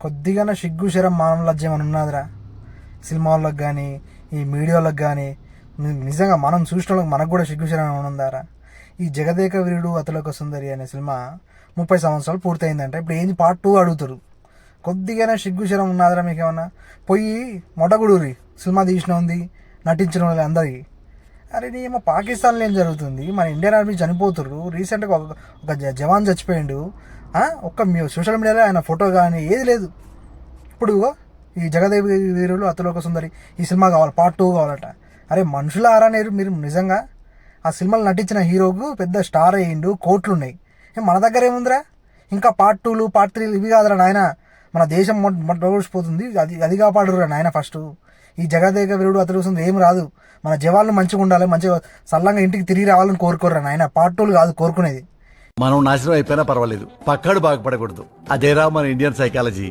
కొద్దిగా సిగ్గు శరం మానవ లజ్జ ఏమైనా ఉన్నదిరా? సినిమా వాళ్ళకి కానీ ఈ మీడియా వాళ్ళకి కానీ నిజంగా మనం చూసిన వాళ్ళకి మనకు కూడా సిగ్గు శరం ఏమైనా ఉందారా? ఈ జగదేక వీరుడు అతిలోక సుందరి అనే సినిమా 30 సంవత్సరాలు పూర్తయిందంటే ఇప్పుడు ఏంది పార్ట్ 2 అడుగుతారు. కొద్దిగానే సిగ్గు శరం ఉన్నదిరా మీకు ఏమన్నా? పోయి మొటగుడూరి సినిమా తీసిన ఉంది, నటించిన వాళ్ళు అందరికీ. అరే నీ ఏమో పాకిస్తాన్లో ఏం జరుగుతుంది, మన ఇండియన్ ఆర్మీ చనిపోతుర్రు, రీసెంట్గా ఒక జవాన్ చచ్చిపోయిండు, ఒక్క సోషల్ మీడియాలో ఆయన ఫోటో కానీ ఏది లేదు. ఇప్పుడు ఈ జగదేవి వీరులు అతిలోక సుందరి ఈ సినిమా కావాలి, పార్ట్ 2 కావాలట. అరే మనుషుల ఆరానేరు మీరు నిజంగా. ఆ సినిమాలో నటించిన హీరోకు పెద్ద స్టార్ అయ్యిండు, కోట్లు ఉన్నాయి. మన దగ్గర ఏముందిరా? ఇంకా పార్ట్ 2లు పార్ట్ 3లు ఇవి కాదురా నాయన. మన దేశం మొట్టమొదటిపోతుంది, అది కాపాడురా నాయన. ఫస్ట్ ఈ జగదేక వీరుడు అతిలోక సుందరి ఏం రాదు. మన జవాన్లు మంచిగా ఉండాలి, మంచిగా సల్లంగా ఇంటికి తిరిగి రావాలని కోరుకోర్రా నాయన. పార్ట్ 2లు కాదు కోరుకునేది. మనం నాశనం అయిపోయినా పర్వాలేదు, పక్కాడు బాగుపడకూడదు. అదేరా మన ఇండియన్ సైకాలజీ.